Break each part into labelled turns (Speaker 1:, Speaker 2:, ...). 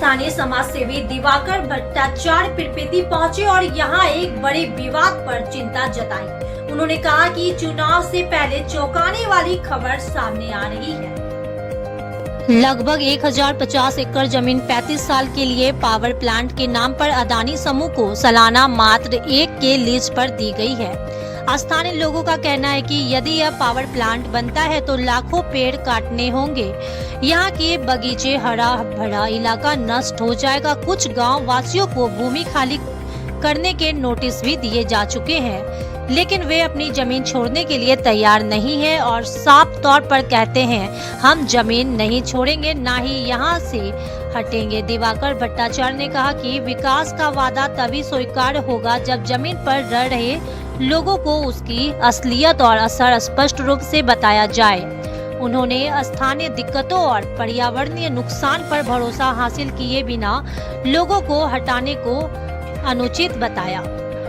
Speaker 1: स्थानीय समाज सेवी दिवाकर भट्टाचार्य पिरपेती पहुंचे और यहां एक बड़े विवाद पर चिंता जताई। उन्होंने कहा कि चुनाव से पहले चौंकाने वाली खबर सामने आ रही है। लगभग 1050 एकड़ जमीन 35 साल के लिए पावर प्लांट के नाम पर अदानी समूह को सालाना मात्र 1 के लीज पर दी गई है। स्थानीय लोगों का कहना है कि यदि यह पावर प्लांट बनता है तो लाखों पेड़ काटने होंगे, यहाँ के बगीचे, हरा भरा इलाका नष्ट हो जाएगा। कुछ गांव वासियों को भूमि खाली करने के नोटिस भी दिए जा चुके हैं, लेकिन वे अपनी जमीन छोड़ने के लिए तैयार नहीं है और साफ तौर पर कहते हैं हम जमीन नहीं छोड़ेंगे, ना ही यहाँ से हटेंगे। दिवाकर भट्टाचार्य ने कहा कि विकास का वादा तभी स्वीकार होगा जब जमीन पर रह रहे लोगों को उसकी असलियत और असर स्पष्ट रूप से बताया जाए। उन्होंने स्थानीय दिक्कतों और पर्यावरणीय नुकसान पर भरोसा हासिल किए बिना लोगों को हटाने को अनुचित बताया।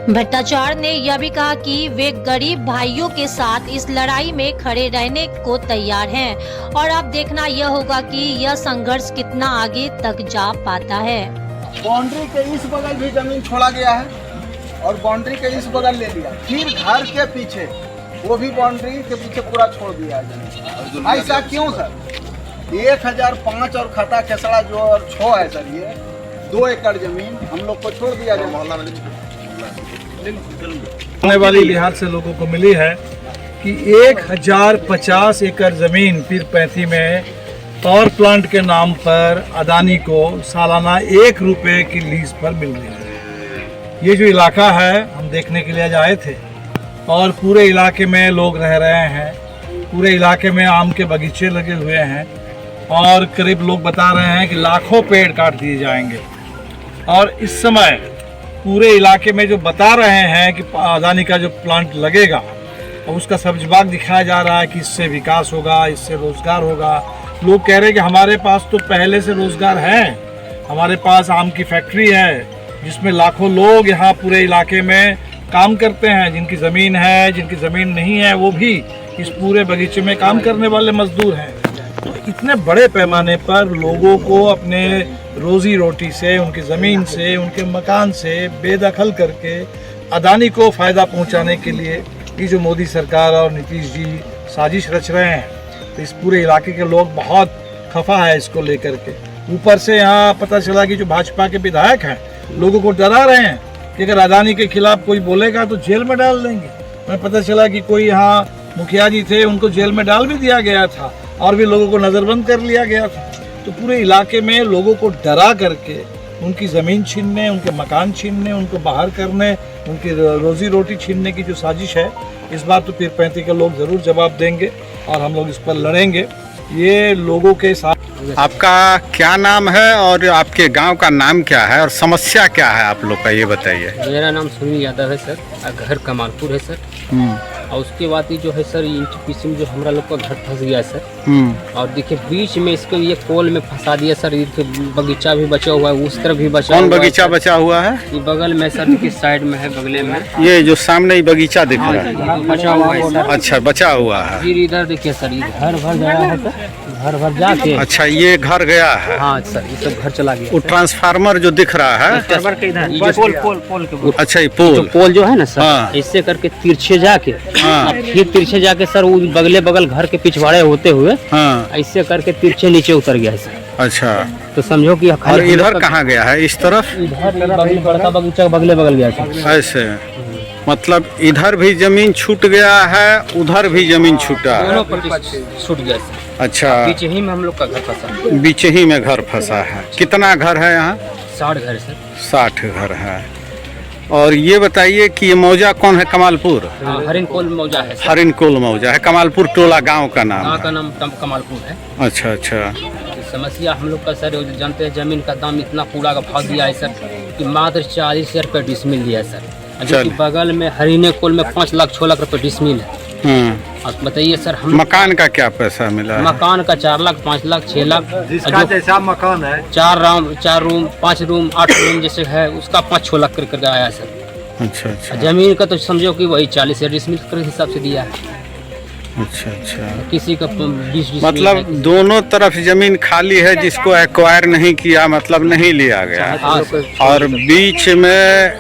Speaker 1: भट्टाचार्य ने यह भी कहा कि वे गरीब भाइयों के साथ इस लड़ाई में खड़े रहने को तैयार हैं और अब देखना यह होगा कि यह संघर्ष कितना आगे तक जा पाता है।
Speaker 2: बाउंड्री के इस बगल भी जमीन छोड़ा गया है और बाउंड्री के इस बगल ले लिया, फिर घर के पीछे वो भी बाउंड्री के पीछे पूरा छोड़ दिया है। ऐसा क्यों सर? 1005 और खता खेसड़ा जो और 6 है सर, ये 2 एकड़ जमीन हम लोग को छोड़ दिया जाए।
Speaker 3: आने वाली लिहाज से लोगों को मिली है कि 1050 एकड़ जमीन पीरपैंती में पावर प्लांट के नाम पर अदानी को सालाना 1 रुपए की लीज पर मिल रही है। ये जो इलाका है हम देखने के लिए आए थे और पूरे इलाके में लोग रह रहे हैं। पूरे इलाके में आम के बगीचे लगे हुए हैं और करीब लोग बता रहे हैं कि लाखों पेड़ काट दिए जाएंगे। और इस समय पूरे इलाके में जो बता रहे हैं कि अदानी का जो प्लांट लगेगा और उसका सब्जबाग दिखाया जा रहा है कि इससे विकास होगा, इससे रोजगार होगा। लोग कह रहे हैं कि हमारे पास तो पहले से रोजगार है, हमारे पास आम की फैक्ट्री है जिसमें लाखों लोग यहाँ पूरे इलाके में काम करते हैं। जिनकी ज़मीन है, जिनकी ज़मीन नहीं है, वो भी इस पूरे बगीचे में काम करने वाले मजदूर हैं। तो इतने बड़े पैमाने पर लोगों को अपने रोजी रोटी से, उनकी ज़मीन से, उनके मकान से बेदखल करके अदानी को फ़ायदा पहुँचाने के लिए ये जो मोदी सरकार और नीतीश जी साजिश रच रहे हैं, तो इस पूरे इलाके के लोग बहुत खफा है इसको लेकर के। ऊपर से यहाँ पता चला कि जो भाजपा के विधायक हैं लोगों को डरा रहे हैं कि अगर अदानी के खिलाफ कोई बोलेगा तो जेल में डाल देंगे। मैं पता चला कि कोई यहाँ मुखिया जी थे, उनको जेल में डाल भी दिया गया था और भी लोगों को नज़रबंद कर लिया गया था। तो पूरे इलाके में लोगों को डरा करके उनकी ज़मीन छीनने, उनके मकान छीनने, उनको बाहर करने, उनकी रोजी रोटी छीनने की जो साजिश है, इस बार तो पीरपैंती के लोग ज़रूर जवाब देंगे और हम लोग इस पर लड़ेंगे। ये लोगों के साथ।
Speaker 4: आपका क्या नाम है और आपके गांव का नाम क्या है और समस्या क्या है आप लोग का, ये बताइए।
Speaker 5: मेरा नाम सुनील यादव है सर, घर कमालपुर है सर। और उसके बाद ये जो है सर, इंच पीछे में जो हमारा लोग का घर फंस गया है सर। और देखिए बीच में इसको ये पोल में फंसा दिया सर। बगीचा भी बचा हुआ है, उस तरफ भी बचा हुआ है।
Speaker 4: कौन बगीचा बचा हुआ है?
Speaker 5: ये बगल में सर, किस साइड में है, बगले में
Speaker 4: ये जो सामने ही बगीचा दिख रहा है,
Speaker 5: बचा हुआ है सर।
Speaker 4: अच्छा, बचा हुआ है।
Speaker 5: फिर इधर देखिए सर, ये घर भर गया है सर, घर भर जाके।
Speaker 4: अच्छा, ये घर गया है।
Speaker 5: हाँ सर, ये सब घर चला गया।
Speaker 4: वो ट्रांसफार्मर जो दिख रहा है, अच्छा ये
Speaker 5: पोल जो है ना सर, इससे करके तिरछे जाके, फिर तिरछे जाके सर वो बगल घर के पिछवाड़े होते हुए ऐसे करके तिरछे नीचे उतर गया है सर।
Speaker 4: अच्छा,
Speaker 5: तो समझो कि
Speaker 4: और इधर कहाँ गया है? इस तरफ
Speaker 5: इधर बड़का बगीचा बगले बगल गया सर।
Speaker 4: ऐसे मतलब इधर भी जमीन छूट गया है, उधर भी जमीन छूटा है,
Speaker 5: छूट गया सर।
Speaker 4: अच्छा,
Speaker 5: बीच ही में हम लोग का घर फंसा।
Speaker 4: बीच ही में घर फंसा है। कितना घर है यहाँ?
Speaker 5: 60 घर सर।
Speaker 4: 60 घर है। और ये बताइए कि ये मौजा कौन है? कमालपुर।
Speaker 5: हरिनकोल मौजा है सर।
Speaker 4: हरिनकोल मौजा है, कमालपुर टोला गांव का नाम।
Speaker 5: गाँव का नाम कमालपुर है।
Speaker 4: अच्छा अच्छा।
Speaker 5: समस्या हम लोग का सर, जानते हैं जमीन का दाम इतना पूरा का भाव दिया है सर कि मात्र 40,000 रुपये डिसमिल दिया है सर। जो बगल में हरिनकोल में 5 लाख 6 लाख रुपये डिसमिल है। अब बताइए सर, हम
Speaker 4: मकान का क्या पैसा मिला?
Speaker 5: मकान का 4 लाख 5 लाख 6 लाख,
Speaker 3: जिसका जैसा मकान है,
Speaker 5: 4 रूम 5 रूम 8 रूम जैसे है, उसका 5-6 लाख कर आया सर।
Speaker 4: अच्छा अच्छा।
Speaker 5: जमीन का तो समझो कि वही 40,000 डिसमिल के हिसाब से दिया है।
Speaker 4: अच्छा अच्छा,
Speaker 5: किसी का 20
Speaker 4: मतलब दोनों तरफ जमीन खाली है, जिसको एक्वायर नहीं किया मतलब नहीं लिया गया,
Speaker 5: हाँ सर,
Speaker 4: और बीच में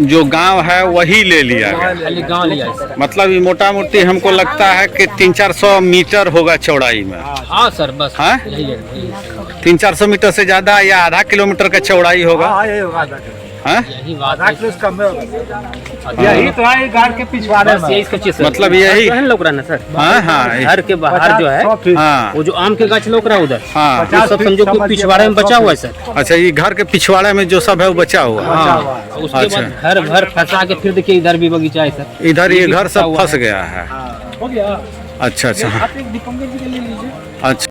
Speaker 4: जो गांव है वही ले लिया गया।
Speaker 5: खाली गाँव लिया है सर।
Speaker 4: मतलब ये मोटा मोटी हमको लगता है कि 300-400 मीटर होगा चौड़ाई में।
Speaker 5: हाँ सर, बस
Speaker 4: हाँ?
Speaker 5: यही है, यही है।
Speaker 4: 300-400 मीटर से ज्यादा या आधा किलोमीटर का चौड़ाई होगा। हाँ?
Speaker 5: यही बात है।
Speaker 3: यही तो है घर के पिछवाड़े
Speaker 5: बस यही सोचिए सर।
Speaker 4: मतलब यही-
Speaker 5: घर लोक रहा ना सर,
Speaker 4: हाँ हाँ
Speaker 5: घर के बाहर जो है
Speaker 4: हाँ
Speaker 5: वो जो आम के गाछ लोक रहा उधर,
Speaker 4: हाँ।
Speaker 5: वो सब समझो कि पिछवाड़े में बचा हुआ है सर।
Speaker 4: अच्छा, ये घर के पिछवाड़े में जो सब है वो बचा हुआ है।
Speaker 5: हाँ, उसके
Speaker 4: अच्छा।
Speaker 5: बाद घर भर फंसा के फिर देखिए इधर भी बगीचा है सर।
Speaker 4: इधर ये
Speaker 5: भी
Speaker 4: घर
Speaker 5: फंसा
Speaker 4: सब
Speaker 5: हुआ
Speaker 4: फंस
Speaker 5: है।
Speaker 4: गया है।
Speaker 3: हो गया।
Speaker 4: अच्छा अच्छा
Speaker 3: आप एक दीपंकर जी के ले लीजिए।
Speaker 4: अच्छा।